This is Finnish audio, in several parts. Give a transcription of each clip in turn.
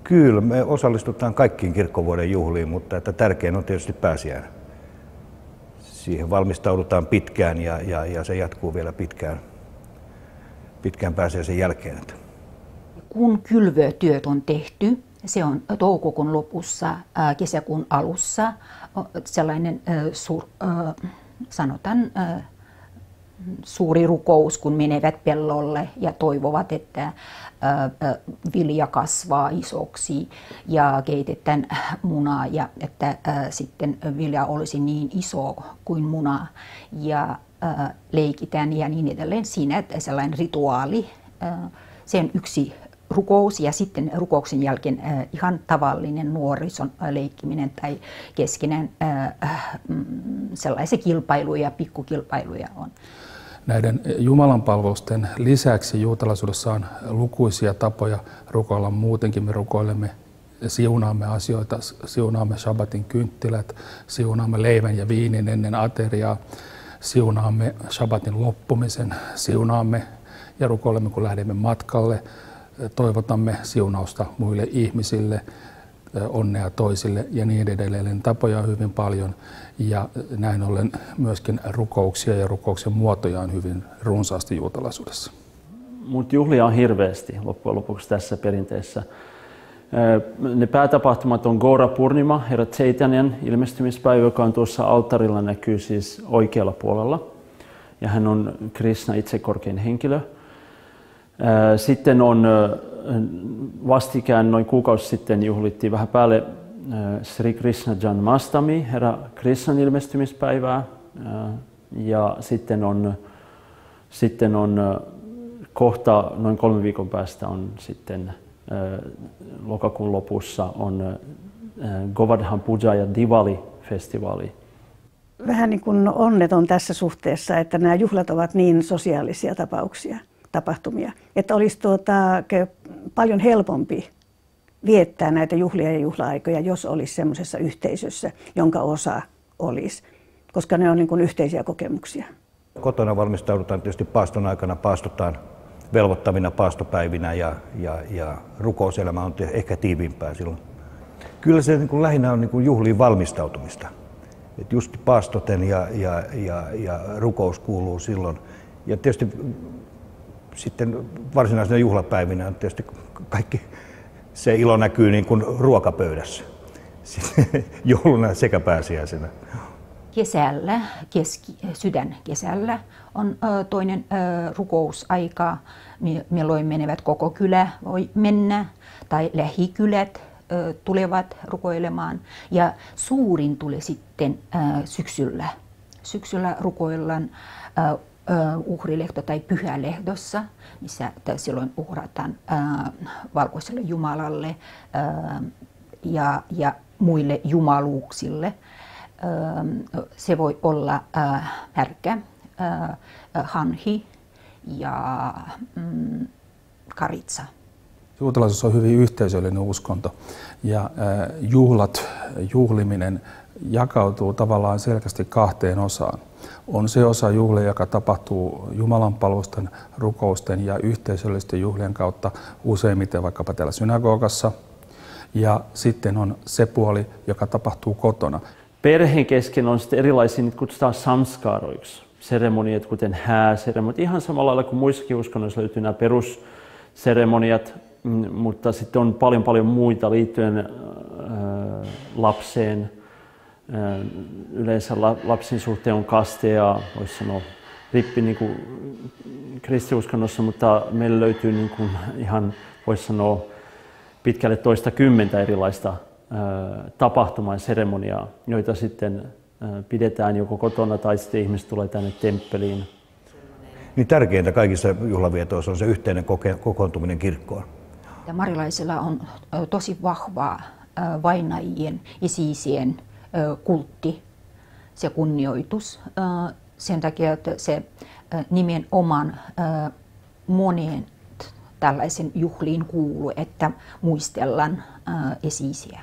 Kyllä, me osallistutaan kaikkiin kirkkovuoden juhliin, mutta että tärkein on tietysti pääsiäinen. Siihen valmistaudutaan pitkään ja se jatkuu vielä pitkään pääsiäisen jälkeen. Kun kylvötyöt on tehty, se on toukokuun lopussa, kesäkuun alussa, sellainen sanotaan suuri rukous, kun menevät pellolle ja toivovat, että vilja kasvaa isoksi ja keitetään munaa ja että sitten vilja olisi niin iso kuin muna ja leikitään ja niin edelleen. Siinä sellainen rituaali, se on yksi rukous ja sitten rukouksen jälkeen ihan tavallinen nuorison leikkiminen tai keskenään sellaisia kilpailuja, pikkukilpailuja on. Näiden jumalanpalvelusten lisäksi juutalaisuudessa on lukuisia tapoja rukoilla muutenkin. Me rukoilemme, siunaamme asioita, siunaamme shabbatin kynttilät, siunaamme leivän ja viinin ennen ateriaa, siunaamme shabbatin loppumisen, siunaamme ja rukoilemme kun lähdemme matkalle, toivotamme siunausta muille ihmisille, onnea toisille ja niin edelleen. Tapoja on hyvin paljon ja näin ollen myöskin rukouksia ja rukouksen muotoja on hyvin runsaasti juutalaisuudessa. Mutta juhlia on hirveästi loppujen lopuksi tässä perinteessä. Ne päätapahtumat on Gora Purnima, Herra Chaitanyan ilmestymispäivä, joka on tuossa alttarilla, näkyy siis oikealla puolella. Ja hän on Krishna itse korkein henkilö. Sitten on vastikään noin kuukausi sitten juhlittiin vähän päälle Sri Krishna Janmastami, Herra Krishnan ilmestymispäivää. Ja sitten on kohta noin 3 viikon päästä on sitten lokakuun lopussa on Govardhan Puja ja Diwali-festivaali. Vähän niin kuin onneton tässä suhteessa, että nämä juhlat ovat niin sosiaalisia tapahtumia, että olisi paljon helpompi viettää näitä juhlia ja juhla-aikoja, jos olisi semmoisessa yhteisössä, jonka osa olisi, koska ne on niin kuin yhteisiä kokemuksia. Kotona valmistaudutaan tietysti paaston aikana, paastotaan velvoittavina paastopäivinä ja rukouselämä on ehkä tiiviimpää silloin. Kyllä se niin kuin lähinnä on niin kuin juhliin valmistautumista. Et just paastoten ja rukous kuuluu silloin. Ja tietysti sitten varsinaisena juhlapäivinä on tietysti kaikki se ilo näkyy niin kuin ruokapöydässä. Jouluna sekä pääsiäisenä. Kesällä, sydänkesällä on toinen rukousaika, milloin menevät koko kylä voi mennä tai lähikylät tulevat rukoilemaan. Ja suurin tulee sitten syksyllä. Syksyllä rukoillaan uhrilehto tai pyhälehdossa, missä silloin uhrataan valkoiselle Jumalalle ja muille jumaluuksille. Se voi olla härkä, hanhi ja karitsa. Juutalaisuus on hyvin yhteisöllinen uskonto ja juhliminen jakautuu tavallaan selkeästi 2 osaan. On se osa juhlia, joka tapahtuu jumalanpalvelusten, rukousten ja yhteisöllisten juhlien kautta useimmiten vaikkapa täällä synagogassa. Ja sitten on se puoli, joka tapahtuu kotona. Perheen kesken on sitten erilaisia, niitä kutsutaan samskaroiksi, seremoniat, kuten hääseremoniat. Ihan samalla lailla kuin muissakin uskonnoissa löytyy nämä perusseremoniat, mutta sitten on paljon muita liittyen lapseen. Yleensä lapsen suhteen on kaste ja voisi sanoa rippi niin kuin kristiuskonnossa, mutta meillä löytyy niin kuin ihan voisi sanoa pitkälle 20 erilaista tapahtumaa ja seremoniaa, joita sitten pidetään joko kotona tai sitten ihmiset tulee tänne temppeliin. Niin tärkeintä kaikissa juhlavietoissa on se yhteinen kokoontuminen kirkkoon. Ja marilaisilla on tosi vahvaa vainajien, esi-isien kultti, se kunnioitus. Sen takia, että se nimenomaan moneen tällaisen juhliin kuuluu, että muistellaan esi-isiä.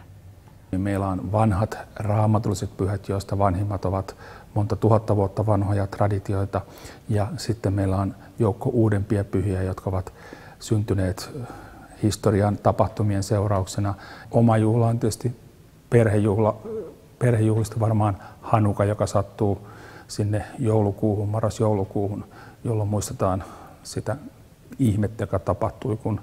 Meillä on vanhat raamatulliset pyhät, joista vanhimmat ovat monta tuhatta vuotta vanhoja traditioita. Ja sitten meillä on joukko uudempia pyhiä, jotka ovat syntyneet historian tapahtumien seurauksena. Oma juhla on tietysti perhejuhlista varmaan Hanuka, joka sattuu sinne joulukuuhun, marras-joulukuuhun, jolloin muistetaan sitä ihmettä, joka tapahtui, kun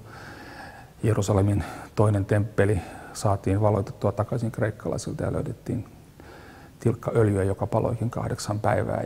Jerusalemin toinen temppeli saatiin valoitettua takaisin kreikkalaisilta ja löydettiin tilkka öljyä, joka paloikin 8 päivää.